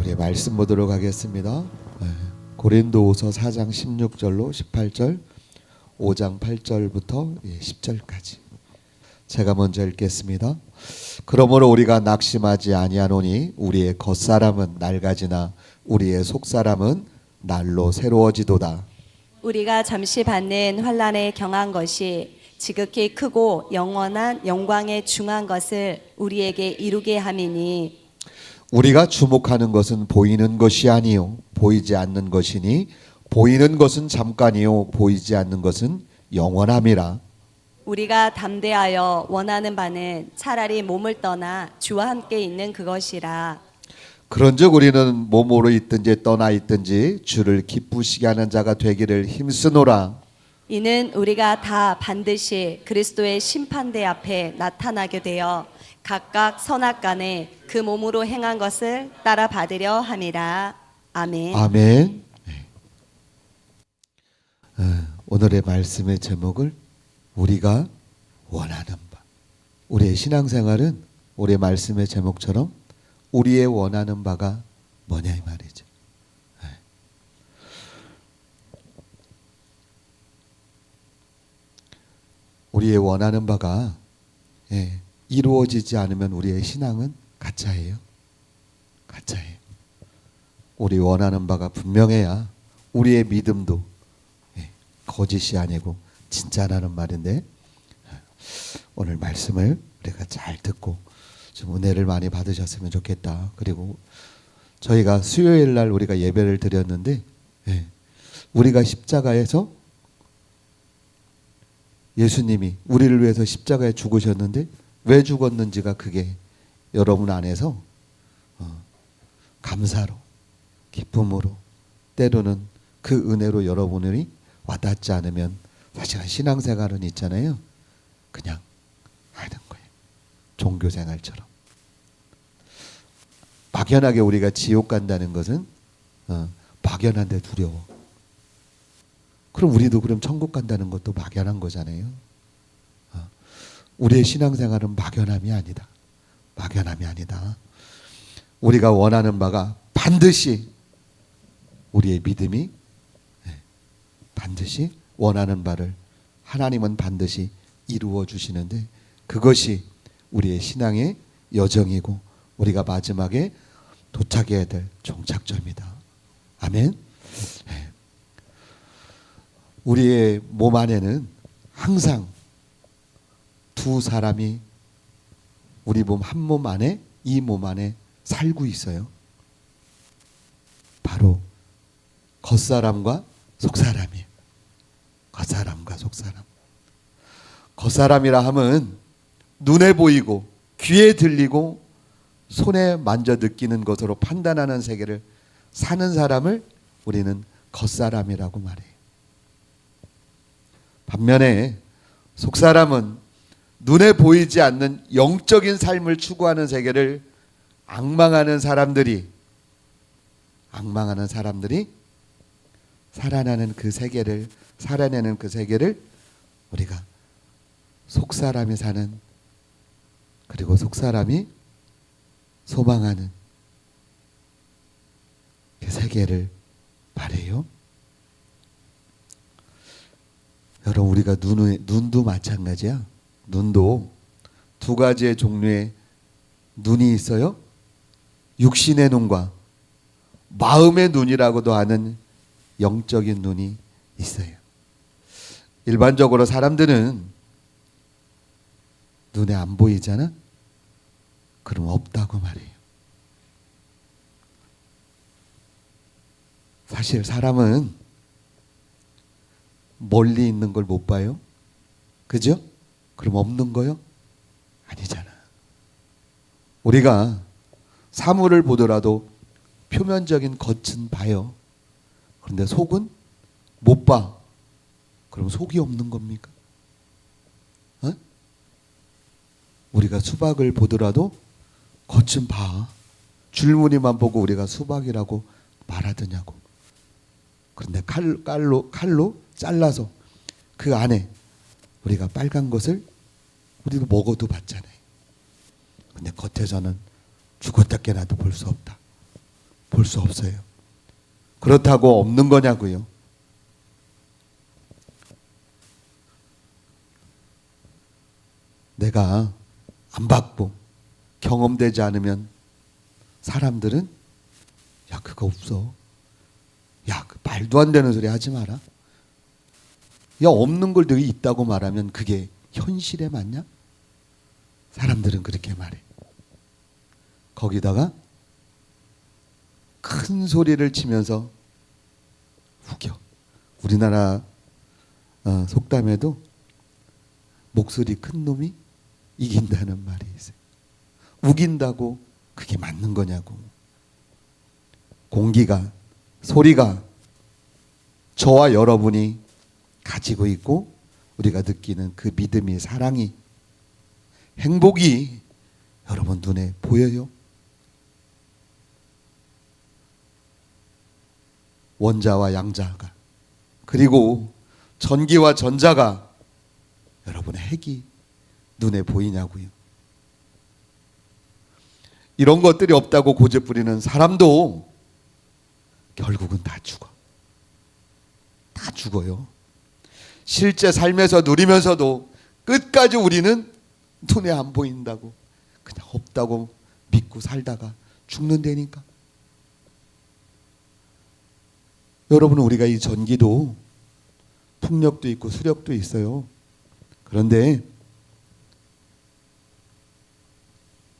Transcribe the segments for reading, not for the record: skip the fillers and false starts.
우리 말씀 보도록 하겠습니다. 고린도후서 4장 16절로 18절, 5장 8절부터 10절까지 제가 먼저 읽겠습니다. 그러므로 우리가 낙심하지 아니하노니 우리의 겉사람은 낡아지나 우리의 속사람은 날로 새로워지도다. 우리가 잠시 받는 환난에 경한 것이 지극히 크고 영원한 영광에 중한 것을 우리에게 이루게 함이니 우리가 주목하는 것은 보이는 것이 아니요 보이지 않는 것이니 보이는 것은 잠깐이요 보이지 않는 것은 영원함이라. 우리가 담대하여 원하는 바는 차라리 몸을 떠나 주와 함께 있는 그것이라. 그런즉 우리는 몸으로 있든지 떠나 있든지 주를 기쁘시게 하는 자가 되기를 힘쓰노라. 이는 우리가 다 반드시 그리스도의 심판대 앞에 나타나게 되어 각각 선악간에 그 몸으로 행한 것을 따라 받으려 함이라. 아멘. 아멘. 오늘의 말씀의 제목을 우리가 원하는 바. 우리의 신앙생활은 우리의 말씀의 제목처럼 우리의 원하는 바가 뭐냐 이 말이죠. 우리의 원하는 바가 이루어지지 않으면 우리의 신앙은 가짜예요. 가짜예요. 우리 원하는 바가 분명해야 우리의 믿음도 거짓이 아니고 진짜라는 말인데, 오늘 말씀을 우리가 잘 듣고 좀 은혜를 많이 받으셨으면 좋겠다. 그리고 저희가 수요일 날 우리가 예배를 드렸는데, 우리가 십자가에서 예수님이 우리를 위해서 십자가에 죽으셨는데 왜 죽었는지가 그게 여러분 안에서 감사로, 기쁨으로, 때로는 그 은혜로 여러분이 와닿지 않으면 사실은 신앙생활은 있잖아요. 그냥 하는 거예요. 종교생활처럼. 막연하게 우리가 지옥 간다는 것은 막연한데 두려워. 그럼 우리도 그럼 천국 간다는 것도 막연한 거잖아요. 우리의 신앙생활은 막연함이 아니다. 막연함이 아니다. 우리가 원하는 바가 반드시 우리의 믿음이 반드시 원하는 바를 하나님은 반드시 이루어 주시는데, 그것이 우리의 신앙의 여정이고 우리가 마지막에 도착해야 될 종착점이다. 아멘. 우리의 몸 안에는 항상 두 사람이 우리 몸 한 몸 안에, 이 몸 안에 살고 있어요. 바로 겉사람과 속사람이에요. 겉사람과 속사람. 겉사람이라 함은 눈에 보이고 귀에 들리고 손에 만져 느끼는 것으로 판단하는 세계를 사는 사람을 우리는 겉사람이라고 말해요. 반면에 속사람은 눈에 보이지 않는 영적인 삶을 추구하는 세계를 앙망하는 사람들이 살아내는 그 세계를 우리가 속사람이 사는, 그리고 속사람이 소망하는 그 세계를 말해요. 여러분, 우리가 눈도 마찬가지야. 눈도 두 가지의 종류의 눈이 있어요. 육신의 눈과 마음의 눈이라고도 하는 영적인 눈이 있어요. 일반적으로 사람들은 눈에 안 보이잖아? 그럼 없다고 말해요. 사실 사람은 멀리 있는 걸 못 봐요. 그죠? 그럼 없는 거요? 아니잖아. 우리가 사물을 보더라도 표면적인 겉은 봐요. 그런데 속은 못 봐. 그럼 속이 없는 겁니까? 우리가 수박을 보더라도 겉은 봐. 줄무늬만 보고 우리가 수박이라고 말하더냐고. 그런데 칼로 잘라서 그 안에 우리가 빨간 것을 우리도 먹어도 봤잖아요. 근데 겉에서는 죽었다 깨나도 볼 수 없다. 볼 수 없어요. 그렇다고 없는 거냐고요. 내가 안 받고 경험되지 않으면 사람들은 야 그거 없어. 야 그 말도 안 되는 소리 하지 마라. 야 없는 걸 너희 있다고 말하면 그게 현실에 맞냐? 사람들은 그렇게 말해. 거기다가 큰 소리를 치면서 우겨. 우리나라 속담에도 목소리 큰 놈이 이긴다는 말이 있어요. 우긴다고 그게 맞는 거냐고. 공기가, 소리가 저와 여러분이 가지고 있고 우리가 느끼는 그 믿음이, 사랑이, 행복이 여러분 눈에 보여요? 원자와 양자가, 그리고 전기와 전자가 여러분의 핵이 눈에 보이냐고요. 이런 것들이 없다고 고집부리는 사람도 결국은 다 죽어. 다 죽어요. 실제 삶에서 누리면서도 끝까지 우리는 눈에 안 보인다고 그냥 없다고 믿고 살다가 죽는다니까. 여러분은 우리가 이 전기도 풍력도 있고 수력도 있어요. 그런데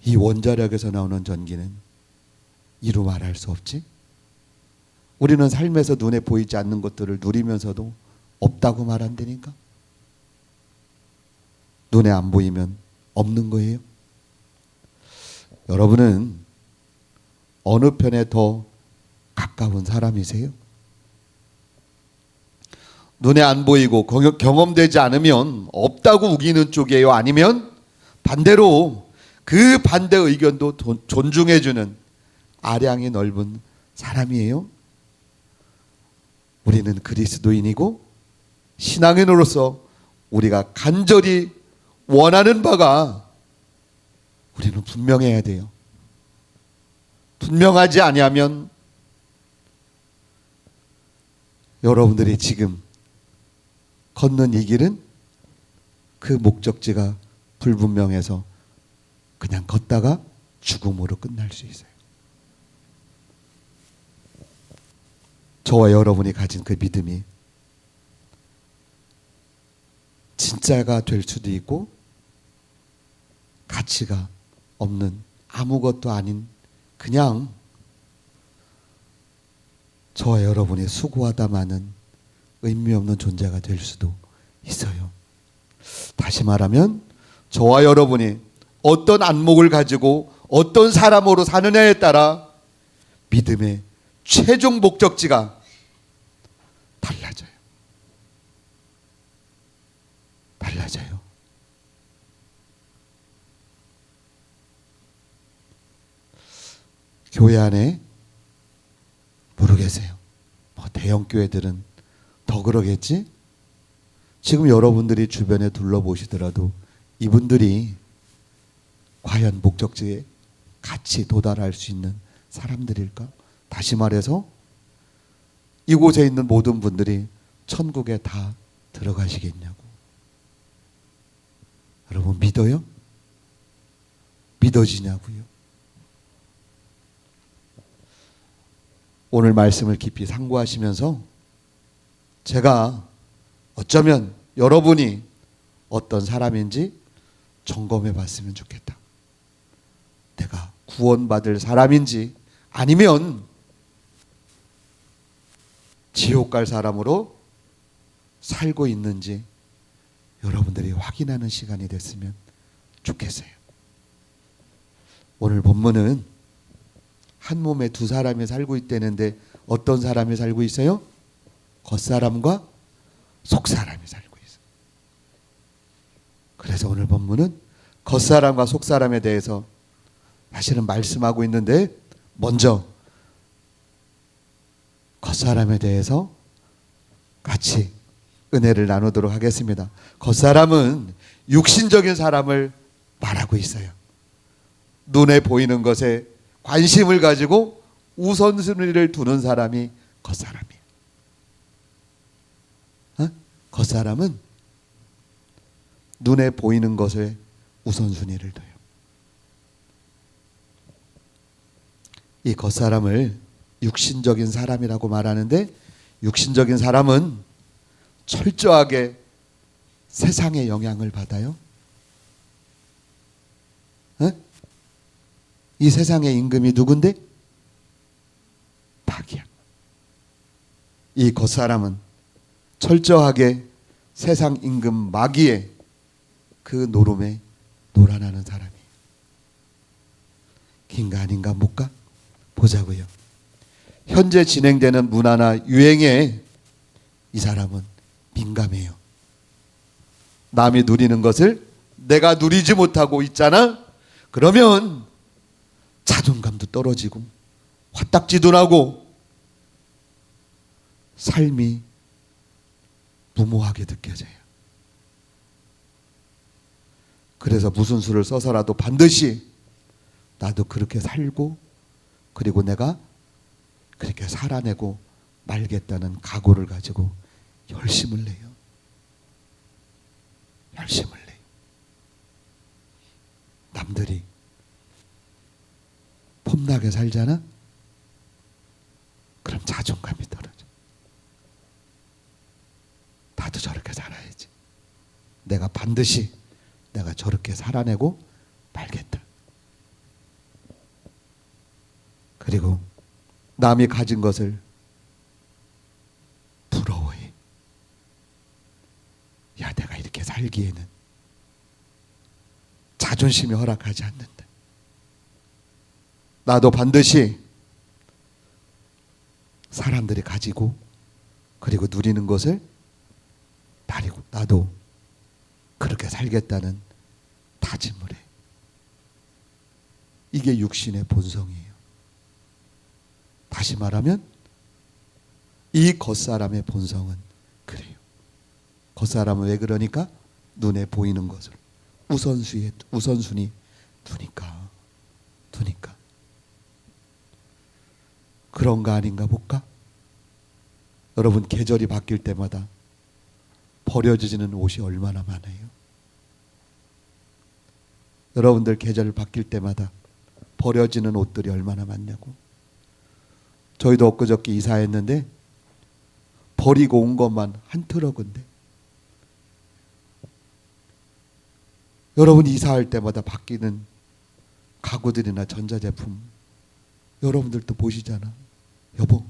이 원자력에서 나오는 전기는 이루 말할 수 없지. 우리는 삶에서 눈에 보이지 않는 것들을 누리면서도 없다고 말한다니까. 눈에 안 보이면 없는 거예요. 여러분은 어느 편에 더 가까운 사람이세요? 눈에 안 보이고 경험되지 않으면 없다고 우기는 쪽이에요? 아니면 반대로 그 반대 의견도 존중해주는 아량이 넓은 사람이에요? 우리는 그리스도인이고 신앙인으로서 우리가 간절히 원하는 바가 우리는 분명해야 돼요. 분명하지 아니하면 여러분들이 지금 걷는 이 길은 그 목적지가 불분명해서 그냥 걷다가 죽음으로 끝날 수 있어요. 저와 여러분이 가진 그 믿음이 진짜가 될 수도 있고 가치가 없는 아무것도 아닌 그냥 저와 여러분이 수고하다마는 의미 없는 존재가 될 수도 있어요. 다시 말하면 저와 여러분이 어떤 안목을 가지고 어떤 사람으로 사느냐에 따라 믿음의 최종 목적지가 달라져요. 달라져요. 교회 안에 모르겠어요. 뭐 대형 교회들은 더 그러겠지? 지금 여러분들이 주변에 둘러보시더라도 이분들이 과연 목적지에 같이 도달할 수 있는 사람들일까? 다시 말해서 이곳에 있는 모든 분들이 천국에 다 들어가시겠냐고. 여러분 믿어요? 믿어지냐고요? 오늘 말씀을 깊이 상고하시면서 제가 어쩌면 여러분이 어떤 사람인지 점검해 봤으면 좋겠다. 내가 구원받을 사람인지 아니면 지옥 갈 사람으로 살고 있는지 여러분들이 확인하는 시간이 됐으면 좋겠어요. 오늘 본문은 한 몸에 두 사람이 살고 있다는데 어떤 사람이 살고 있어요? 겉사람과 속사람이 살고 있어요. 그래서 오늘 본문은 겉사람과 속사람에 대해서 사실은 말씀하고 있는데 먼저 겉사람에 대해서 같이 은혜를 나누도록 하겠습니다. 겉사람은 육신적인 사람을 말하고 있어요. 눈에 보이는 것에 관심을 가지고 우선순위를 두는 사람이 겉사람이에요. 겉사람은 눈에 보이는 것에 우선순위를 둬요. 이 겉사람을 육신적인 사람이라고 말하는데, 육신적인 사람은 철저하게 세상의 영향을 받아요. 이 세상의 임금이 누군데? 마귀야. 이 겉사람은 철저하게 세상 임금 마귀의 그 노름에 놀아나는 사람이에요. 긴가 아닌가 볼까? 보자고요. 현재 진행되는 문화나 유행에 이 사람은 민감해요. 남이 누리는 것을 내가 누리지 못하고 있잖아? 그러면 자존감도 떨어지고 화딱지도 나고 삶이 무모하게 느껴져요. 그래서 무슨 수를 써서라도 반드시 나도 그렇게 살고, 그리고 내가 그렇게 살아내고 말겠다는 각오를 가지고 열심을 내요. 열심을 내요. 남들이 폼나게 살잖아? 그럼 자존감이 떨어져. 나도 저렇게 살아야지. 내가 반드시 내가 저렇게 살아내고 말겠다. 그리고 남이 가진 것을 부러워해. 야, 내가 이렇게 살기에는 자존심이 허락하지 않는다. 나도 반드시 사람들이 가지고 그리고 누리는 것을 나도 그렇게 살겠다는 다짐을 해. 이게 육신의 본성이에요. 다시 말하면 이 겉사람의 본성은 그래요. 겉사람은 왜 그러니까? 눈에 보이는 것을 우선순위 두니까. 그런가 아닌가 볼까? 여러분, 계절이 바뀔 때마다 버려지는 옷이 얼마나 많아요? 여러분들 계절 바뀔 때마다 버려지는 옷들이 얼마나 많냐고. 저희도 엊그저께 이사했는데 버리고 온 것만 한 트럭인데, 여러분 이사할 때마다 바뀌는 가구들이나 전자제품 여러분들도 보시잖아. 여보,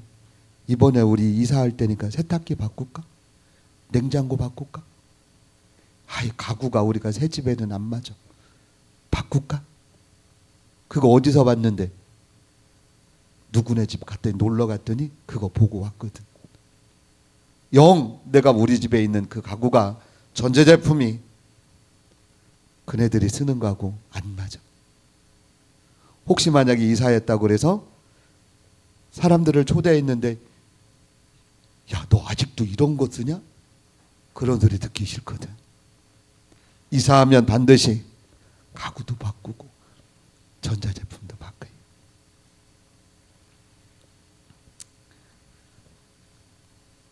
이번에 우리 이사할 때니까 세탁기 바꿀까? 냉장고 바꿀까? 아이, 가구가 우리가 새 집에는 안 맞아. 바꿀까? 그거 어디서 봤는데? 누구네 집 갔더니 놀러 갔더니 그거 보고 왔거든. 내가 우리 집에 있는 그 가구가, 전자제품이 그네들이 쓰는 거하고 안 맞아. 혹시 만약에 이사했다고 그래서 사람들을 초대했는데, 야, 너 아직도 이런 거 쓰냐? 그런 소리 듣기 싫거든. 이사하면 반드시 가구도 바꾸고 전자제품도 바꿔요.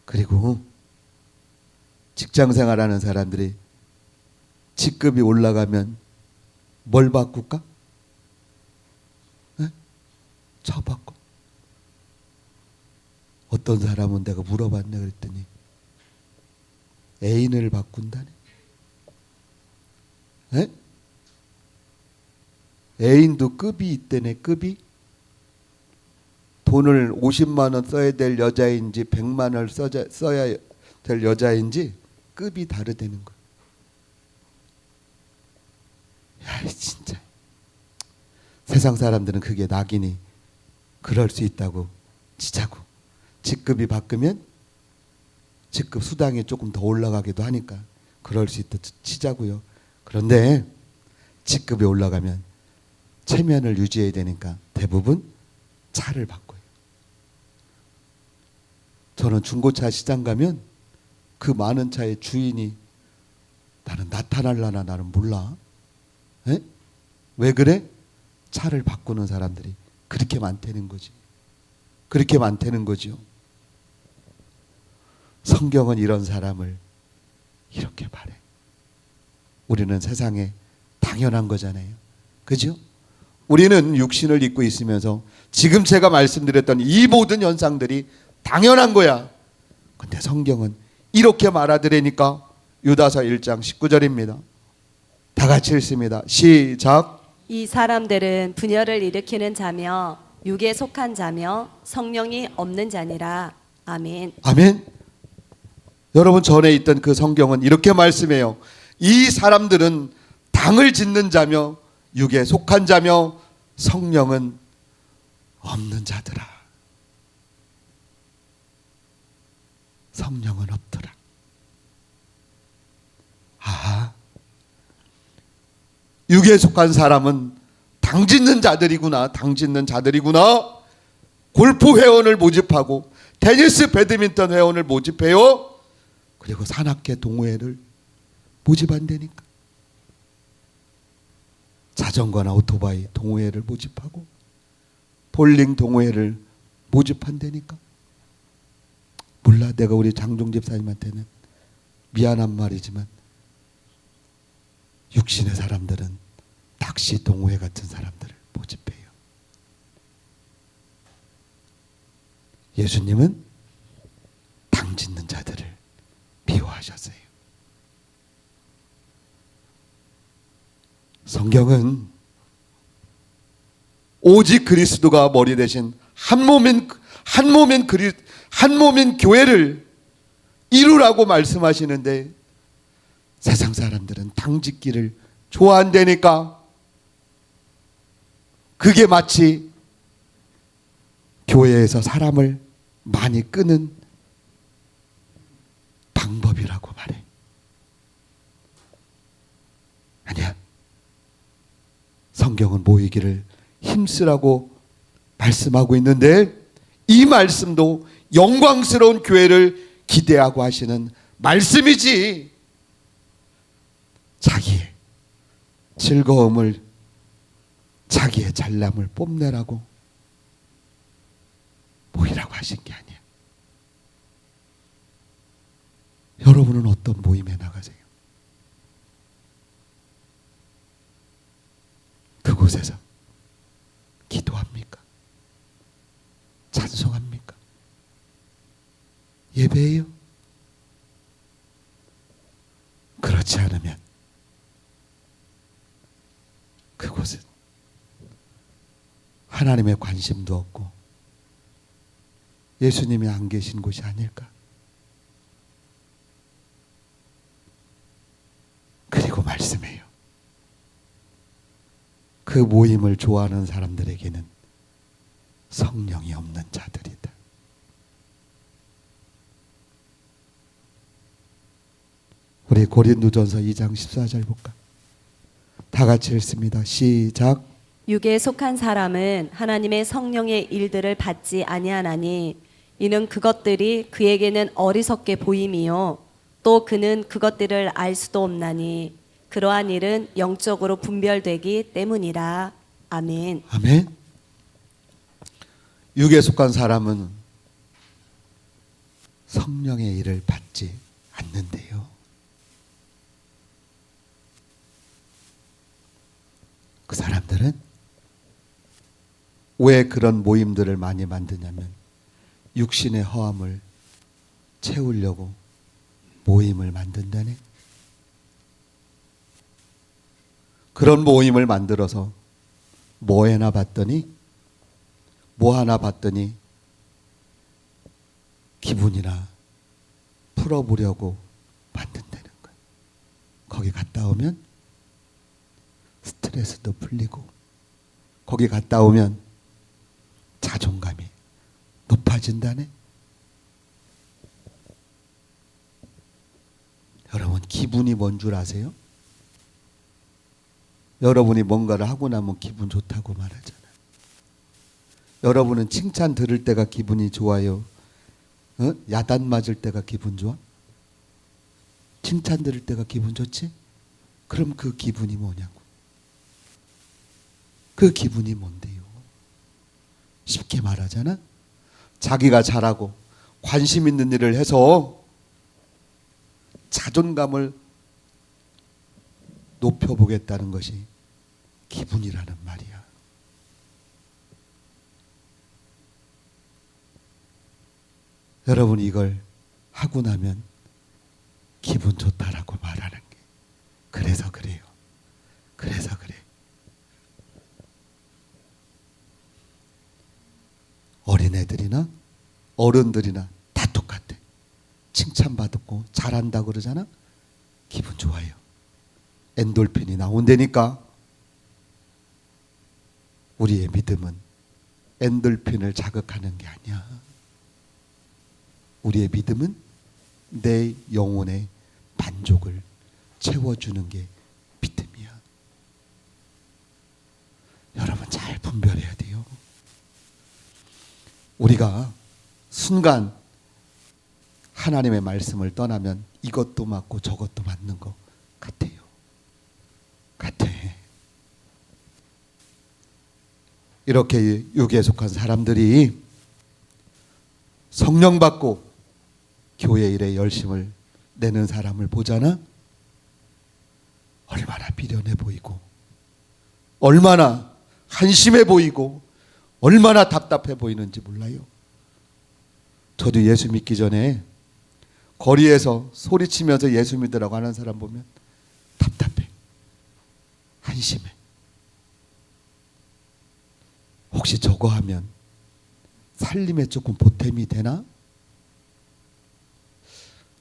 그리고 직장생활하는 사람들이 직급이 올라가면 뭘 바꿀까? 차 바꿔. 어떤 사람은 내가 물어봤네 그랬더니 애인을 바꾼다네. 애인도 급이 있대네. 급이 돈을 50만 원 써야 될 여자인지 100만 원을 써야 될 여자인지 급이 다르다는 거야. 야, 진짜 세상 사람들은 그게 낙이니 그럴 수 있다고 치자고. 직급이 바뀌면 직급 수당이 조금 더 올라가기도 하니까 그럴 수 있다 치자고요. 그런데 직급이 올라가면 체면을 유지해야 되니까 대부분 차를 바꿔요. 저는 중고차 시장 가면 그 많은 차의 주인이 나는 나타날라나 나는 몰라. 왜 그래? 차를 바꾸는 사람들이 그렇게 많다는 거지. 그렇게 많다는 거죠. 성경은 이런 사람을 이렇게 말해. 우리는 세상에 당연한 거잖아요. 그죠? 우리는 육신을 입고 있으면서 지금 제가 말씀드렸던 이 모든 현상들이 당연한 거야. 근데 성경은 이렇게 말하더라니까. 유다서 1장 19절입니다. 다 같이 읽습니다. 시작. 이 사람들은 분열을 일으키는 자며 육에 속한 자며 성령이 없는 자니라. 아멘. 아멘. 여러분, 전에 있던 그 성경은 이렇게 말씀해요. 이 사람들은 당을 짓는 자며 육에 속한 자며 성령은 없는 자더라. 성령은 없더라. 아, 육에 속한 사람은 당 짓는 자들이구나. 당 짓는 자들이구나. 골프 회원을 모집하고 테니스 배드민턴 회원을 모집해요. 그리고 산악회 동호회를 모집한다니까. 자전거나 오토바이 동호회를 모집하고 볼링 동호회를 모집한다니까. 몰라, 내가 우리 장종 집사님한테는 미안한 말이지만 육신의 사람들은 낚시 동호회 같은 사람들을 모집해요. 예수님은 당 짓는 자들을 미워하셨어요. 성경은 오직 그리스도가 머리 대신 한 몸인 교회를 이루라고 말씀하시는데 세상 사람들은 당 짓기를 좋아한다니까. 그게 마치 교회에서 사람을 많이 끄는 방법이라고 말해. 아니야. 성경은 모이기를 힘쓰라고 말씀하고 있는데 이 말씀도 영광스러운 교회를 기대하고 하시는 말씀이지, 자기의 즐거움을, 자기의 잘남을 뽐내라고 모이라고 하신 게 아니야. 여러분은 어떤 모임에 나가세요? 그곳에서 기도합니까? 찬송합니까? 예배해요? 그렇지 않으면 그곳은 하나님의 관심도 없고 예수님이 안 계신 곳이 아닐까? 그리고 말씀해요. 그 모임을 좋아하는 사람들에게는 성령이 없는 자들이다. 우리 고린도전서 2장 14절 볼까? 다 같이 읽습니다. 시작. 육에 속한 사람은 하나님의 성령의 일들을 받지 아니하나니 이는 그것들이 그에게는 어리석게 보임이요 또 그는 그것들을 알 수도 없나니 그러한 일은 영적으로 분별되기 때문이라. 아멘. 아멘. 육에 속한 사람은 성령의 일을 받지 않는데요. 그 사람들은 왜 그런 모임들을 많이 만드냐면 육신의 허함을 채우려고 모임을 만든다네. 그런 모임을 만들어서 뭐 하나 봤더니 기분이나 풀어보려고 만든다는 거예요. 거기 갔다 오면 스트레스도 풀리고 거기 갔다 오면 자존감이 높아진다네. 여러분, 기분이 뭔 줄 아세요? 여러분이 뭔가를 하고 나면 기분 좋다고 말하잖아요. 여러분은 칭찬 들을 때가 기분이 좋아요? 야단 맞을 때가 기분 좋아? 칭찬 들을 때가 기분 좋지? 그럼 그 기분이 뭐냐고. 그 기분이 뭔데요? 쉽게 말하잖아. 자기가 잘하고 관심 있는 일을 해서 자존감을 높여보겠다는 것이 기분이라는 말이야. 여러분, 이걸 하고 나면 기분 좋다라고 말하는 게 그래서 그래요. 그래서 그래. 어린애들이나 어른들이나 다 똑같아. 칭찬받고 잘한다고 그러잖아. 기분 좋아요. 엔돌핀이 나온다니까. 우리의 믿음은 엔돌핀을 자극하는 게 아니야. 우리의 믿음은 내 영혼의 만족을 채워주는 게 믿음이야. 여러분, 잘 분별해야 돼요. 우리가 순간 하나님의 말씀을 떠나면 이것도 맞고 저것도 맞는 것 같아요. 같아. 이렇게 육에 속한 사람들이 성령 받고 교회 일에 열심을 내는 사람을 보잖아. 얼마나 미련해 보이고, 얼마나 한심해 보이고, 얼마나 답답해 보이는지 몰라요. 저도 예수 믿기 전에 거리에서 소리치면서 예수 믿으라고 하는 사람 보면 답답해, 한심해. 혹시 저거 하면 살림에 조금 보탬이 되나?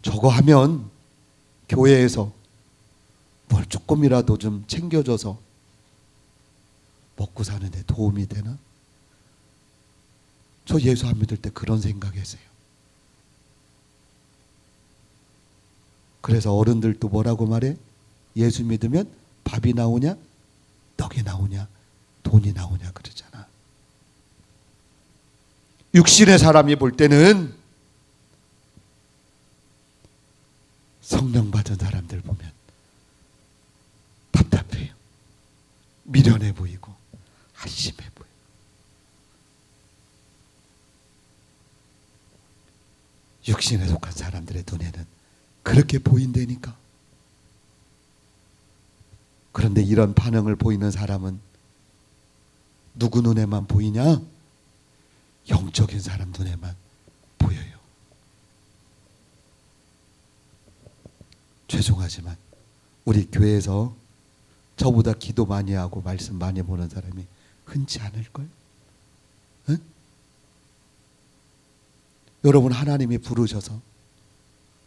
저거 하면 교회에서 뭘 조금이라도 좀 챙겨줘서 먹고 사는데 도움이 되나? 저 예수 안 믿을 때 그런 생각했어요. 그래서 어른들도 뭐라고 말해? 예수 믿으면 밥이 나오냐? 떡이 나오냐? 돈이 나오냐 그러잖아. 육신의 사람이 볼 때는, 성령 받은 사람들 보면 답답해요. 미련해 보이고 한심해 보여요. 육신에 속한 사람들의 눈에는 그렇게 보인다니까. 그런데 이런 반응을 보이는 사람은 누구 눈에만 보이냐? 영적인 사람 눈에만 보여요. 죄송하지만 우리 교회에서 저보다 기도 많이 하고 말씀 많이 보는 사람이 흔치 않을걸? 응? 여러분, 하나님이 부르셔서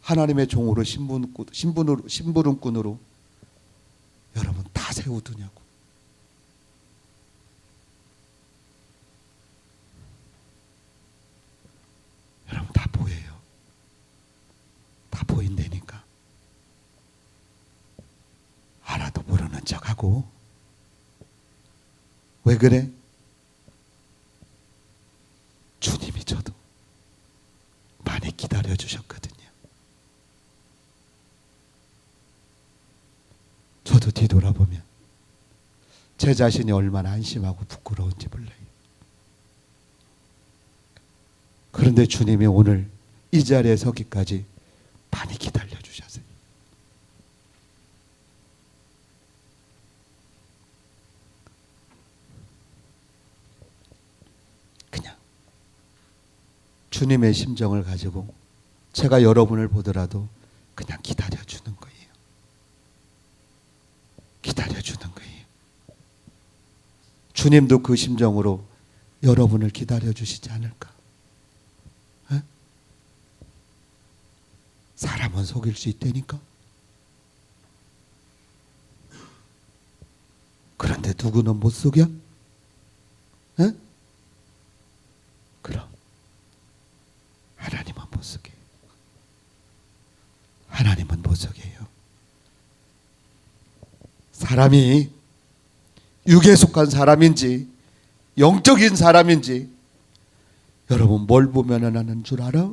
하나님의 종으로 심부름꾼으로 여러분 다 세우두냐고. 여러분 다 보여요. 다 보인다니까. 하나도 모르는 척하고. 왜 그래? 주님이 저도 많이 기다려 주셨거든요. 저도 뒤돌아보면 제 자신이 얼마나 안심하고 부끄러운지 몰라요. 그런데 주님이 오늘 이 자리에 서기까지 많이 기다려 주셨어요. 그냥 주님의 심정을 가지고 제가 여러분을 보더라도 그냥 기다려 주는 거예요. 기다려 주는 거예요. 주님도 그 심정으로 여러분을 기다려 주시지 않을까? 에? 사람은 속일 수 있다니까. 그런데 누구는 못 속여? 에? 그럼 하나님은 못 속여요. 하나님은 못 속여요. 사람이 육에 속한 사람인지 영적인 사람인지 여러분 뭘 보면 하는 줄 알아?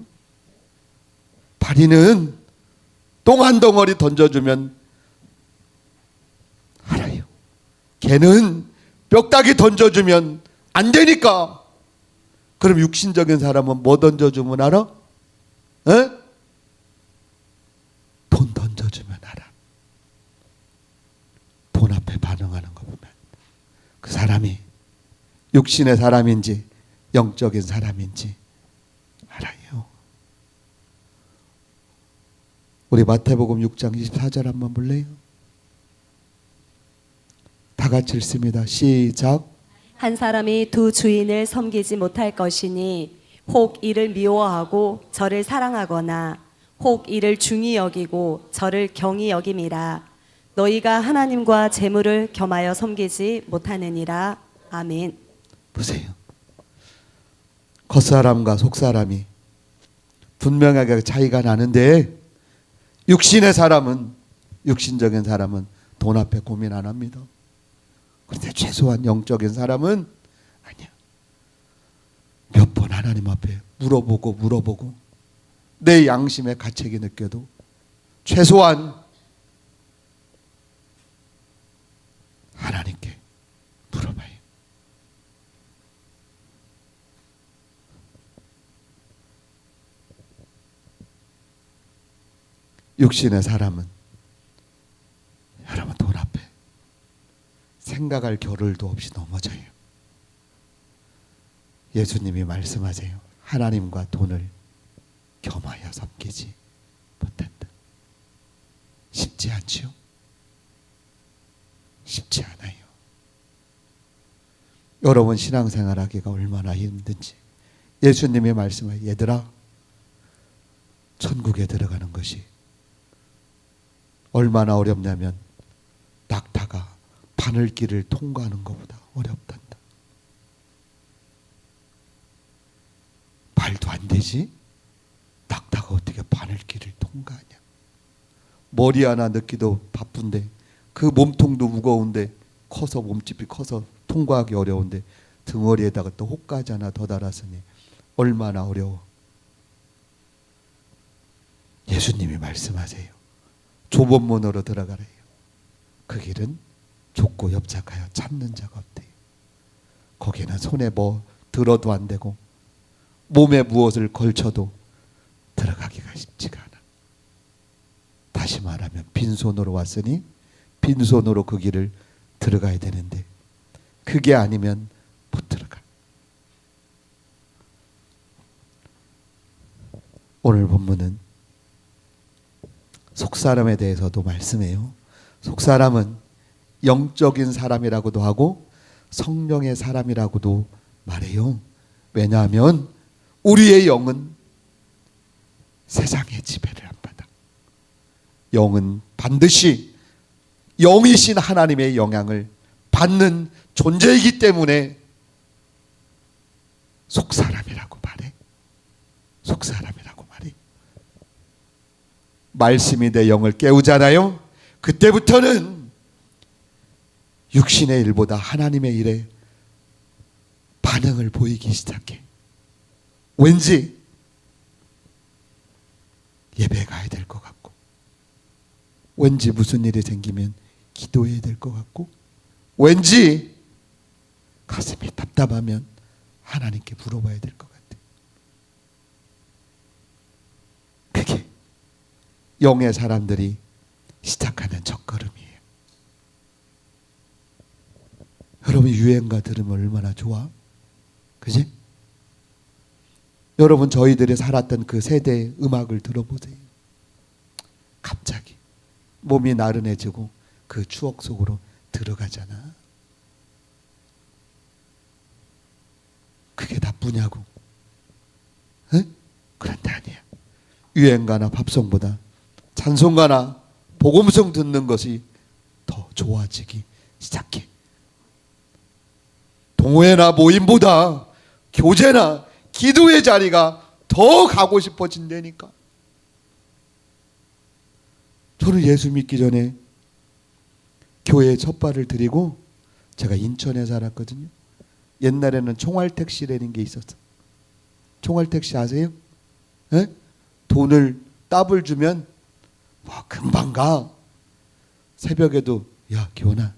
파리는 똥 한 덩어리 던져주면 알아요. 개는 뼈다귀 던져주면 안 되니까. 그럼 육신적인 사람은 뭐 던져주면 알아? 에? 돈 던져주면 알아. 돈 앞에 반응하는 거 보면 그 사람이 육신의 사람인지 영적인 사람인지 알아요. 우리 마태복음 6장 24절 한번 볼래요? 다 같이 읽습니다. 시작. 한 사람이 두 주인을 섬기지 못할 것이니 혹 이를 미워하고 저를 사랑하거나 혹 이를 중히 여기고 저를 경히 여김이라. 너희가 하나님과 재물을 겸하여 섬기지 못하느니라. 아멘. 보세요. 겉사람과 속사람이 분명하게 차이가 나는데 육신의 사람은, 육신적인 사람은 돈 앞에 고민 안 합니다. 그런데 최소한 영적인 사람은 아니야. 몇 번 하나님 앞에 물어보고 내 양심의 가책이 느껴도 최소한 하나님께 물어봐요. 육신의 사람은 여러분 돈 앞에 생각할 겨를도 없이 넘어져요. 예수님이 말씀하세요. 하나님과 돈을 겸하여 섬기지 못한다. 쉽지 않지요? 쉽지 않아요. 여러분 신앙생활하기가 얼마나 힘든지 예수님이 말씀하세요. 얘들아, 천국에 들어가는 것이 얼마나 어렵냐면 낙타가 바늘길을 통과하는 것보다 어렵단다. 말도 안 되지? 낙타가 어떻게 바늘길을 통과하냐? 머리 하나 넣기도 바쁜데 그 몸통도 무거운데 커서 몸집이 커서 통과하기 어려운데 등어리에다가 또 혹까지 하나 더 달았으니 얼마나 어려워. 예수님이 말씀하세요. 좁은 문으로 들어가래요. 그 길은 좁고 협착하여 찾는 자가 없대요. 거기는 손에 뭐 들어도 안 되고 몸에 무엇을 걸쳐도 들어가기가 쉽지가 않아. 다시 말하면 빈손으로 왔으니 빈손으로 그 길을 들어가야 되는데 그게 아니면 못 들어가. 오늘 본문은 속사람에 대해서도 말씀해요. 속사람은 영적인 사람이라고도 하고 성령의 사람이라고도 말해요. 왜냐하면 우리의 영은 세상의 지배를 안 받아. 영은 반드시 영이신 하나님의 영향을 받는 존재이기 때문에 속사람이라고 말해. 속사람이라고 말해. 말씀이 내 영을 깨우잖아요. 그때부터는 육신의 일보다 하나님의 일에 반응을 보이기 시작해. 왠지 예배 가야 될 것 같고, 왠지 무슨 일이 생기면 기도해야 될 것 같고, 왠지 가슴이 답답하면 하나님께 물어봐야 될 것 같아. 그게 영의 사람들이 시작하는 첫걸음이에요. 여러분 유행가 들으면 얼마나 좋아? 그지? 여러분 저희들이 살았던 그 세대의 음악을 들어보세요. 갑자기 몸이 나른해지고 그 추억 속으로 들어가잖아. 그게 나쁘냐고. 응? 그런데 아니야. 유행가나 팝송보다 찬송가나 복음송 듣는 것이 더 좋아지기 시작해. 동호회나 모임보다 교제나 기도의 자리가 더 가고 싶어진다니까. 저는 예수 믿기 전에 교회에 첫 발을 들이고 제가 인천에 살았거든요. 옛날에는 총알택시라는 게 있었어. 총알택시 아세요? 에? 돈을 따블 주면 뭐 금방 가. 새벽에도 야 기원아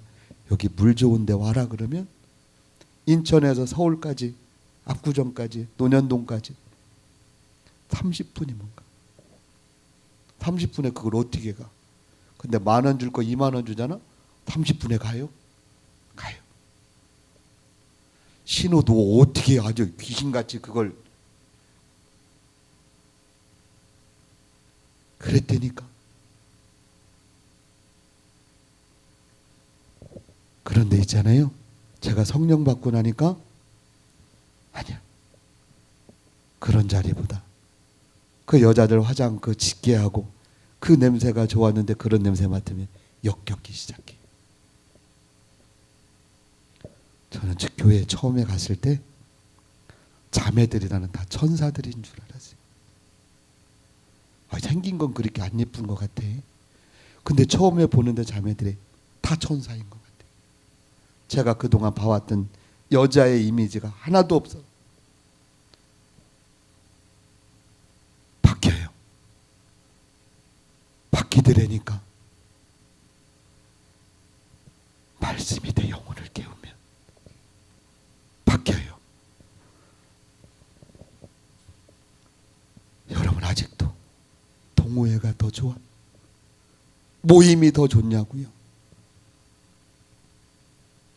여기 물 좋은데 와라 그러면 인천에서 서울까지 압구정까지, 논현동까지 30분이 뭔가. 30분에 그걸 어떻게 가? 근데 10,000원 줄 거 20,000원 주잖아? 30분에 가요? 가요. 신호도 어떻게 아주 귀신같이 그걸 그랬다니까. 그런데 있잖아요, 제가 성령 받고 나니까 아니야. 그런 자리보다 그 여자들 화장 그 짙게 하고 그 냄새가 좋았는데 그런 냄새 맡으면 역겹기 시작해. 저는 교회에 처음에 갔을 때 자매들이 나는 다 천사들인 줄 알았어요. 생긴 건 그렇게 안 예쁜 것 같아. 근데 처음에 보는데 자매들이 다 천사인 것 같아. 제가 그동안 봐왔던 여자의 이미지가 하나도 없어. 바뀌어요. 바뀌더라니까. 말씀이 내 영혼을 깨우면 바뀌어요. 여러분 아직도 동호회가 더 좋아? 모임이 더 좋냐고요?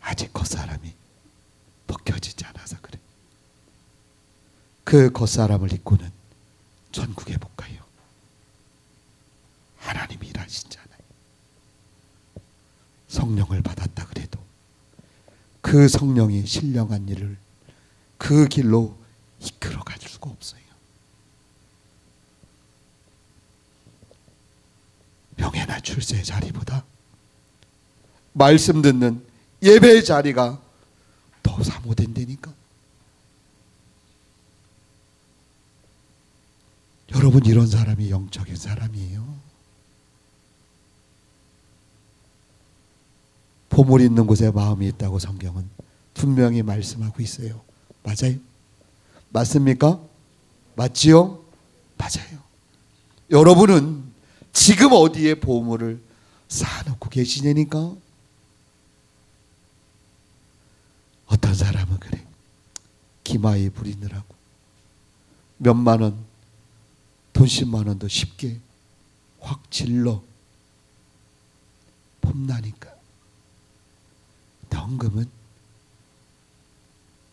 아직 겉사람이 벗겨지지 않아서 그래. 그 겉사람을 입고는 천국에 못 가요. 하나님이 일하시지 않아요. 성령을 받았다 그래도 그 성령이 신령한 일을 그 길로 이끌어갈 수가 없어요. 명예나 출세의 자리보다 말씀 듣는 예배의 자리가 더 사모된다니까. 여러분 이런 사람이 영적인 사람이에요. 보물 있는 곳에 마음이 있다고 성경은 분명히 말씀하고 있어요. 맞아요? 맞습니까? 맞지요? 맞아요. 여러분은 지금 어디에 보물을 쌓아놓고 계시냐니까. 어떤 사람은 그래. 기마에 부리느라고 몇만 원, 돈 10만 원도 쉽게 확 질러 폼나니까. 근데 헌금은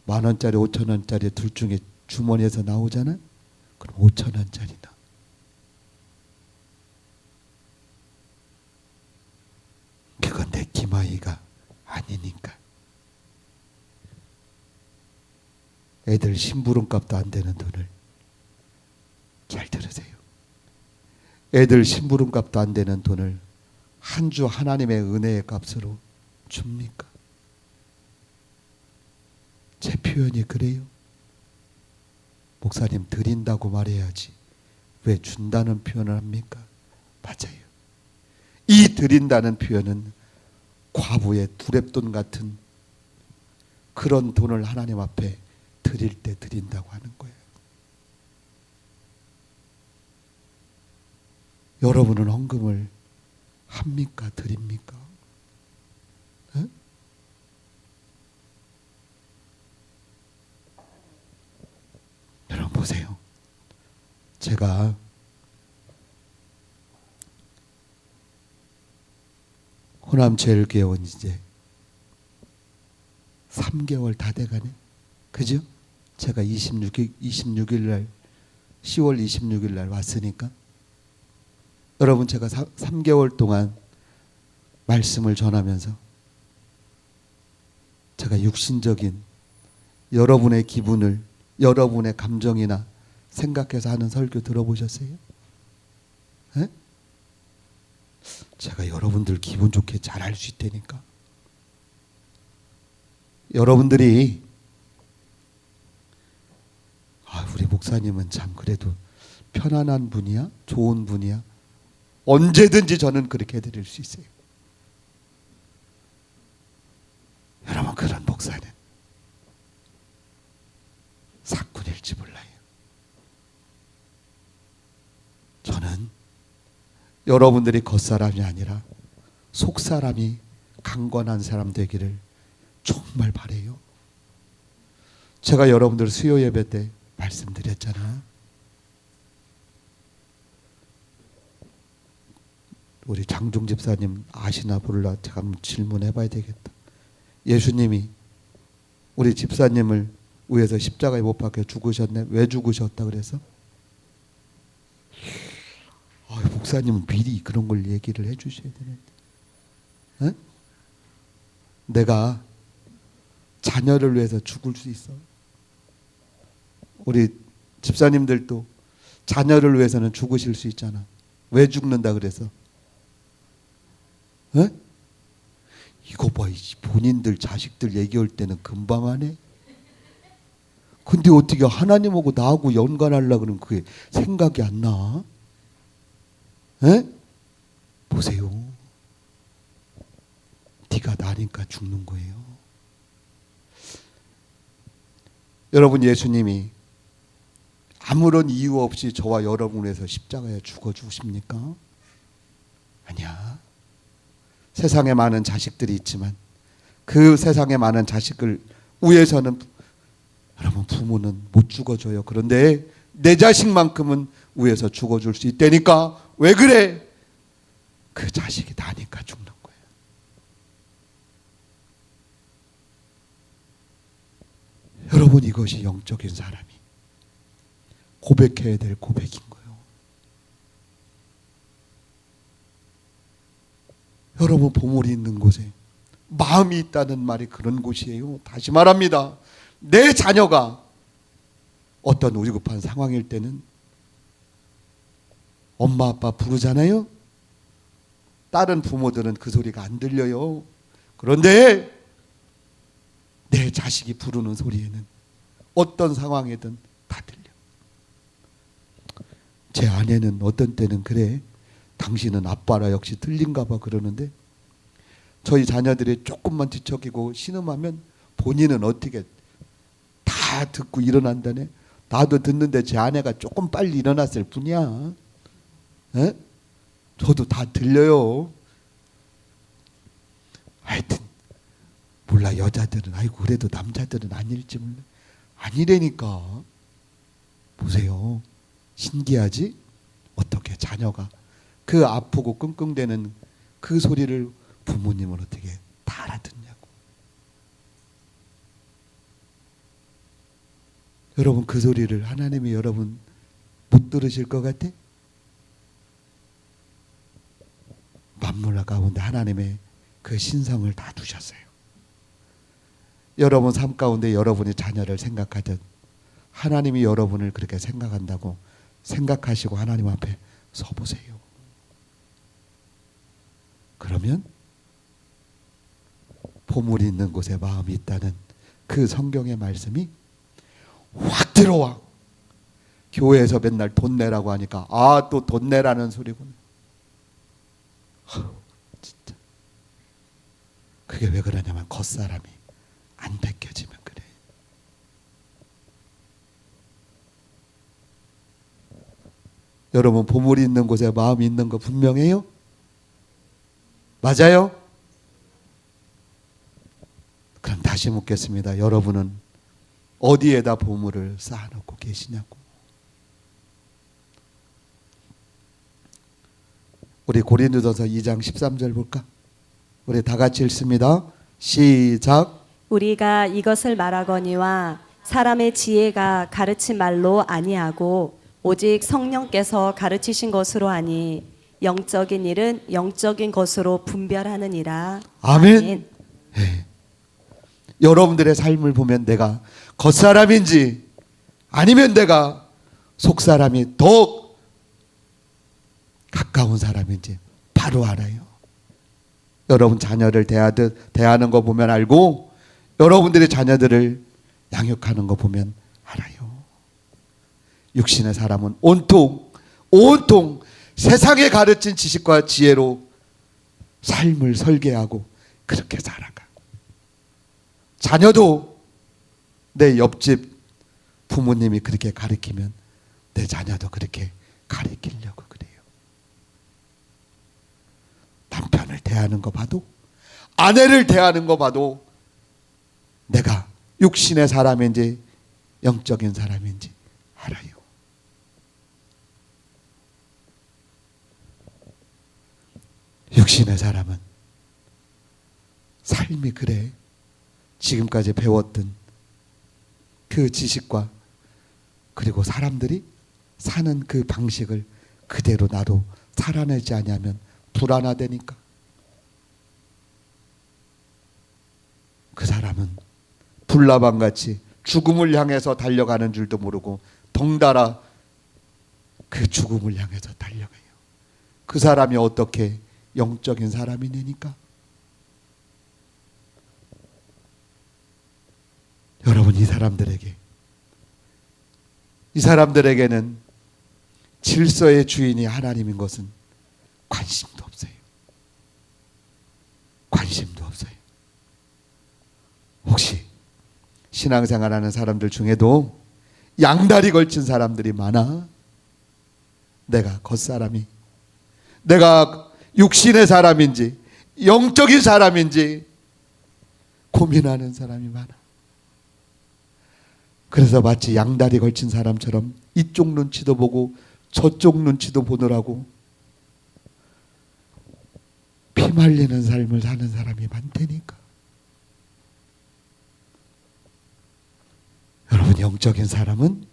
10,000원짜리 5,000원짜리 둘 중에 주머니에서 나오잖아. 그럼 5,000원짜리다. 그건 내 기마이가 아니니까. 애들 심부름값도 안 되는 돈을, 잘 들으세요, 애들 심부름값도 안 되는 돈을 한 주 하나님의 은혜의 값으로 줍니까? 제 표현이 그래요? 목사님 드린다고 말해야지 왜 준다는 표현을 합니까? 맞아요. 이 드린다는 표현은 과부의 두렙돈 같은 그런 돈을 하나님 앞에 드릴 때 드린다고 하는 거예요. 여러분은 헌금을 합니까? 드립니까? 에? 여러분 보세요. 제가 호남제일교회원 이제 3개월 다 돼가네. 그죠? 제가 26일 날 10월 26일 날 왔으니까 여러분 제가 3개월 동안 말씀을 전하면서 제가 육신적인 여러분의 기분을 여러분의 감정이나 생각해서 하는 설교 들어보셨어요? 에? 제가 여러분들 기분 좋게 잘 할 수 있다니까. 여러분들이 우리 목사님은 참 그래도 편안한 분이야? 좋은 분이야? 언제든지 저는 그렇게 해드릴 수 있어요. 여러분 그런 목사는 사꾼일지 몰라요. 저는 여러분들이 겉사람이 아니라 속사람이 강건한 사람 되기를 정말 바라요. 제가 여러분들 수요 예배 때 말씀드렸잖아. 우리 장중 집사님 아시나 몰라. 제가 한번 질문해 봐야 되겠다. 예수님이 우리 집사님을 위해서 십자가에 못 박혀 죽으셨네. 왜 죽으셨다 그래서? 목사님은 미리 그런 걸 얘기를 해 주셔야 되는데. 응? 내가 자녀를 위해서 죽을 수 있어. 우리 집사님들도 자녀를 위해서는 죽으실 수 있잖아. 왜 죽는다 그래서? 에? 이거 봐, 본인들 자식들 얘기할 때는 금방 하네. 근데 어떻게 하나님하고 나하고 연관하려고 그러면 그게 생각이 안 나? 에? 보세요. 네가 나니까 죽는 거예요. 여러분, 예수님이 아무런 이유 없이 저와 여러분을 위해서 십자가에 죽어 주십니까? 아니야. 세상에 많은 자식들이 있지만 그 세상에 많은 자식을 위해서는 여러분 부모는 못 죽어줘요. 그런데 내 자식만큼은 위해서 죽어줄 수 있다니까. 왜 그래? 그 자식이 나니까 죽는 거예요. 여러분, 이것이 영적인 사람이 고백해야 될 고백인 거예요. 여러분, 보물이 있는 곳에 마음이 있다는 말이 그런 곳이에요. 다시 말합니다. 내 자녀가 어떤 위급한 상황일 때는 엄마 아빠 부르잖아요. 다른 부모들은 그 소리가 안 들려요. 그런데 내 자식이 부르는 소리에는 어떤 상황이든 다 들려. 제 아내는 어떤 때는 그래. 당신은 아빠라 역시 틀린가 봐 그러는데, 저희 자녀들이 조금만 뒤척이고 신음하면 본인은 어떻게 다 듣고 일어난다네. 나도 듣는데 제 아내가 조금 빨리 일어났을 뿐이야. 에? 저도 다 들려요. 하여튼 몰라, 여자들은 아이고 그래도 남자들은 아닐지 몰라. 아니라니까. 보세요. 신기하지? 어떻게 자녀가 그 아프고 끙끙대는 그 소리를 부모님은 어떻게 다 알아듣냐고. 여러분, 그 소리를 하나님이 여러분 못 들으실 것 같아? 만물 가운데 하나님의 그 신성을 다 두셨어요. 여러분 삶 가운데 여러분이 자녀를 생각하듯 하나님이 여러분을 그렇게 생각한다고 생각하시고 하나님 앞에 서보세요. 그러면 보물이 있는 곳에 마음이 있다는 그 성경의 말씀이 확 들어와. 교회에서 맨날 돈 내라고 하니까 또 돈 내라는 소리구나. 진짜. 그게 왜 그러냐면 겉사람이 안 벗겨지면 그래. 여러분, 보물이 있는 곳에 마음이 있는 거 분명해요? 맞아요? 그럼 다시 묻겠습니다. 여러분은 어디에다 보물을 쌓아놓고 계시냐고. 우리 고린도전서 2장 13절 볼까? 우리 다 같이 읽습니다. 시작. 우리가 이것을 말하거니와 사람의 지혜가 가르친 말로 아니하고 오직 성령께서 가르치신 것으로 하니 영적인 일은 영적인 것으로 분별하느니라. 아멘. 네. 여러분들의 삶을 보면 내가 겉사람인지 아니면 내가 속사람이 더 가까운 사람인지 바로 알아요. 여러분 자녀를 대하는 거 보면 알고, 여러분들의 자녀들을 양육하는 거 보면 알아요. 육신의 사람은 온통 세상에 가르친 지식과 지혜로 삶을 설계하고 그렇게 살아가. 자녀도 내 옆집 부모님이 그렇게 가르치면 내 자녀도 그렇게 가르치려고 그래요. 남편을 대하는 거 봐도, 아내를 대하는 거 봐도 내가 육신의 사람인지 영적인 사람인지 알아요. 육신의 사람은 삶이 그래. 지금까지 배웠던 그 지식과 그리고 사람들이 사는 그 방식을 그대로 나도 살아내지 않으면 불안하다니까. 그 사람은 불나방같이 죽음을 향해서 달려가는 줄도 모르고 덩달아 그 죽음을 향해서 달려가요. 그 사람이 어떻게 영적인 사람이니까? 여러분, 이 사람들에게는 질서의 주인이 하나님인 것은 관심도 없어요. 관심도 없어요. 혹시 신앙생활하는 사람들 중에도 양다리 걸친 사람들이 많아? 내가 겉사람이, 내가 육신의 사람인지 영적인 사람인지 고민하는 사람이 많아. 그래서 마치 양다리 걸친 사람처럼 이쪽 눈치도 보고 저쪽 눈치도 보느라고 피말리는 삶을 사는 사람이 많다니까. 여러분, 영적인 사람은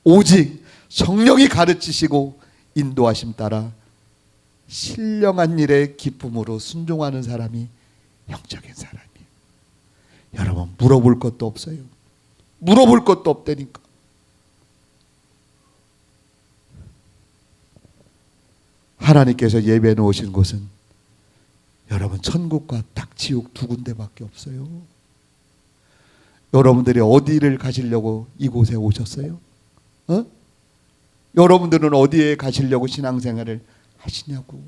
오직 성령이 가르치시고 인도하심 따라 신령한 일에 기쁨으로 순종하는 사람이 영적인 사람이에요. 여러분, 물어볼 것도 없어요. 물어볼 것도 없다니까. 하나님께서 예배해 놓으신 곳은 여러분, 천국과 딱 지옥 두 군데밖에 없어요. 여러분들이 어디를 가시려고 이곳에 오셨어요? 여러분들은 어디에 가시려고 신앙생활을 하시냐고.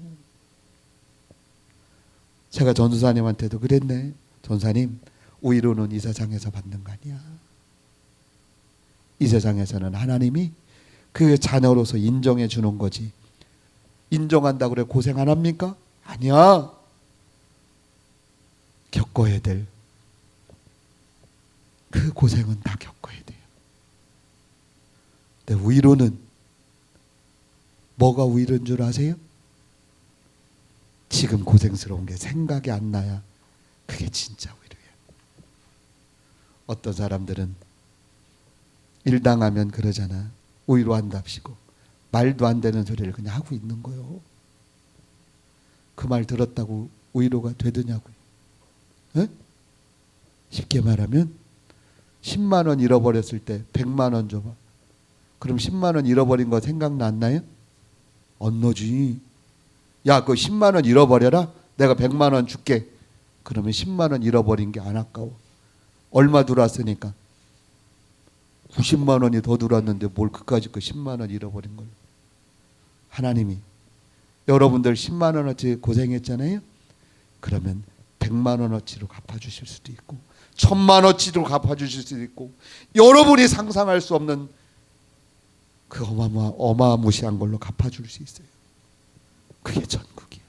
제가 전도사님한테도 그랬네. 전사님, 위로는 이 세상에서 받는 거 아니야. 이 세상에서는 하나님이 그 자녀로서 인정해 주는 거지. 인정한다고 그래 고생 안 합니까? 아니야. 겪어야 될 그 고생은 다 겪어야 돼요. 근데 위로는 뭐가 위로인 줄 아세요? 지금 고생스러운 게 생각이 안 나야 그게 진짜 위로예요. 어떤 사람들은 일 당하면 그러잖아. 위로한답시고 말도 안 되는 소리를 그냥 하고 있는 거예요. 그 말 들었다고 위로가 되더냐고요. 에? 쉽게 말하면 10만 원 잃어버렸을 때 100만 원 줘봐. 그럼 10만 원 잃어버린 거 생각났나요? 안 나지. 야, 그 10만 원 잃어버려라. 내가 100만 원 줄게. 그러면 10만 원 잃어버린 게 안 아까워. 얼마 들어왔으니까? 90만 원이 더 들어왔는데 뭘 그까짓 거 10만 원 잃어버린 걸. 하나님이 여러분들 10만 원어치 고생했잖아요. 그러면 100만 원어치로 갚아주실 수도 있고 1000만 원어치로 갚아주실 수도 있고 여러분이 상상할 수 없는 그 어마무시한 걸로 갚아줄 수 있어요. 그게 천국이에요.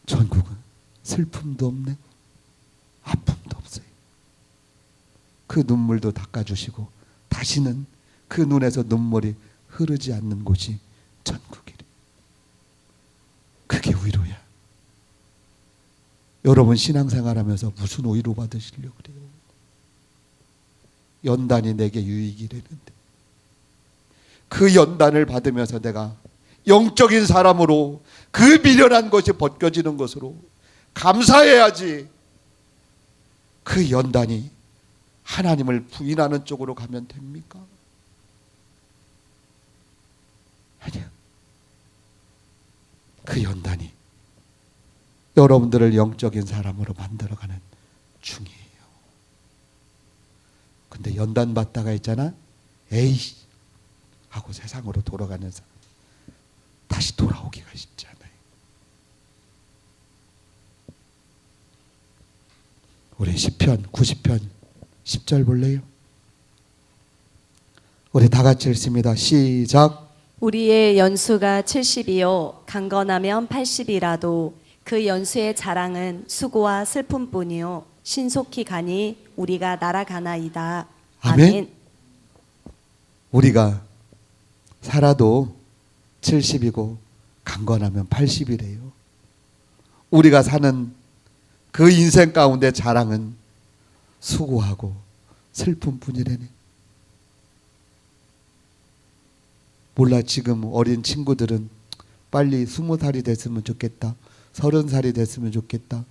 천국은 슬픔도 없네, 아픔도 없어요. 그 눈물도 닦아주시고 다시는 그 눈에서 눈물이 흐르지 않는 곳이 천국이래. 그게 위로야. 여러분, 신앙생활하면서 무슨 위로 받으시려고 그래요? 연단이 내게 유익이라는데 그 연단을 받으면서 내가 영적인 사람으로 그 미련한 것이 벗겨지는 것으로 감사해야지. 그 연단이 하나님을 부인하는 쪽으로 가면 됩니까? 아니야. 그 연단이 여러분들을 영적인 사람으로 만들어가는 중이에요. 근데 연단 받다가 있잖아. 에이 하고 세상으로 돌아가는 사람 다시 돌아오기가 쉽지 않아요. 우리 시편 90편 10절 볼래요? 우리 다 같이 읽습니다. 시작. 우리의 연수가 70이요 강건하면 80이라도 그 연수의 자랑은 수고와 슬픔뿐이요 신속히 가니 우리가 날아가나이다. 아멘. 아멘. 우리가 살아도 70이고 강건하면 80이래요. 우리가 사는 그 인생 가운데 자랑은 수고하고 슬픔뿐이라네. 몰라, 지금 어린 친구들은 빨리 20살이 됐으면 좋겠다, 30살이 됐으면 좋겠다,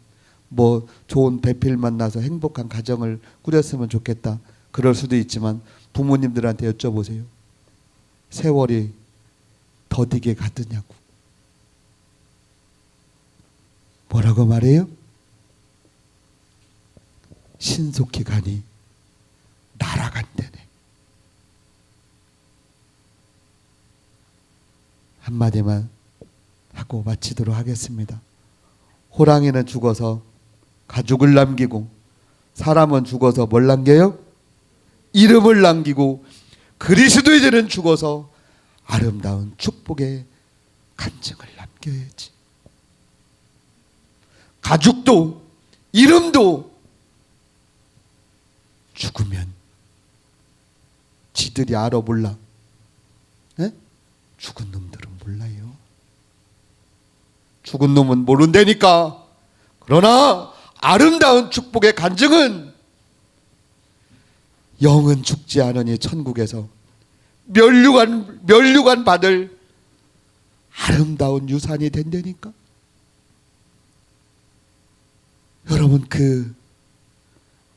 뭐 좋은 배필 만나서 행복한 가정을 꾸렸으면 좋겠다, 그럴 수도 있지만 부모님들한테 여쭤보세요. 세월이 더디게 가더냐고. 뭐라고 말해요? 신속히 가니 날아간다네. 한마디만 하고 마치도록 하겠습니다. 호랑이는 죽어서 가죽을 남기고, 사람은 죽어서 뭘 남겨요? 이름을 남기고, 그리스도인들은 죽어서 아름다운 축복의 간증을 남겨야지. 가죽도 이름도 죽으면 지들이 알아 몰라? 에? 죽은 놈들은 몰라요. 죽은 놈은 모른다니까. 그러나 아름다운 축복의 간증은 영은 죽지 않으니 천국에서 멸류관 받을 아름다운 유산이 된다니까. 여러분, 그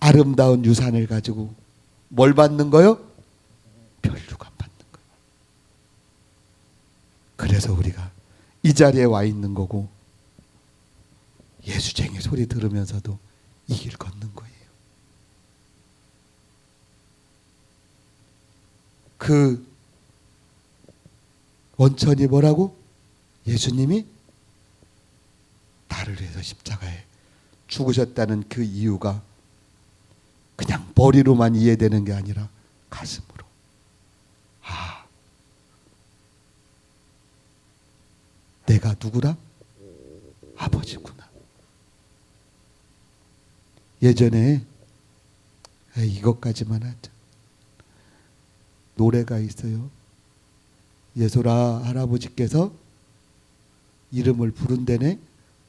아름다운 유산을 가지고 뭘 받는 거요? 멸류관 받는 거예요. 그래서 우리가 이 자리에 와 있는 거고, 예수쟁이 소리 들으면서도 이 길 걷는 거예요. 그 원천이 뭐라고? 예수님이 나를 위해서 십자가에 죽으셨다는 그 이유가 그냥 머리로만 이해되는 게 아니라 가슴으로, 아, 내가 누구라? 아버지구나. 예전에 이것까지만 하자. 노래가 있어요. 예솔아 할아버지께서 이름을 부른다네.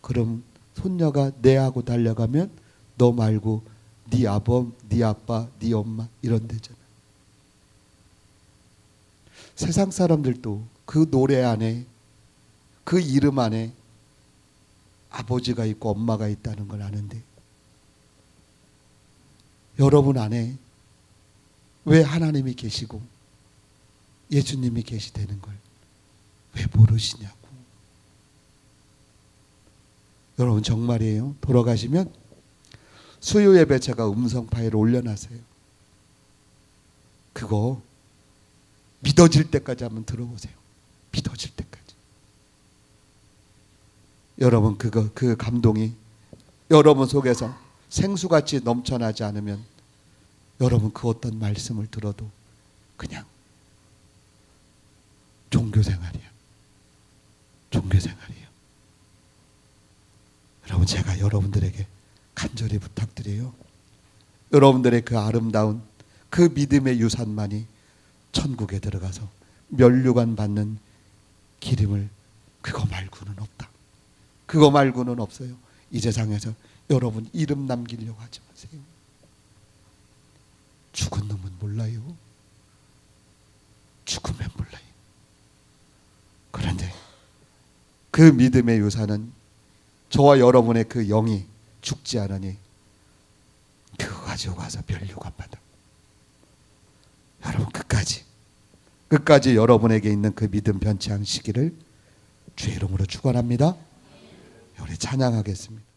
그럼 손녀가 네 하고 달려가면 너 말고 네 아범, 네 아빠, 네 엄마 이런 데잖아. 세상 사람들도 그 노래 안에, 그 이름 안에 아버지가 있고 엄마가 있다는 걸 아는데, 여러분 안에 왜 하나님이 계시고 예수님이 계시다는 걸 왜 모르시냐고. 여러분 정말이에요. 돌아가시면 수요 예배 제가 음성 파일을 올려놨어요. 그거 믿어질 때까지 한번 들어보세요. 믿어질 때까지. 여러분 그 감동이 여러분 속에서 생수같이 넘쳐나지 않으면 여러분 그 어떤 말씀을 들어도 그냥 종교생활이야. 종교생활이에요. 여러분, 제가 여러분들에게 간절히 부탁드려요. 여러분들의 그 아름다운 그 믿음의 유산만이 천국에 들어가서 멸류관 받는 기름을, 그거 말고는 없다. 그거 말고는 없어요. 이 세상에서 여러분 이름 남기려고 하지 마세요. 죽은 놈은 몰라요. 죽으면 몰라요. 그런데 그 믿음의 유산은 저와 여러분의 그 영이 죽지 않으니 그거 가지고 가서 멸류관 받아. 여러분 끝까지 여러분에게 있는 그 믿음 변치 않으시기를 주의 이름으로 축원합니다. 우리 찬양하겠습니다.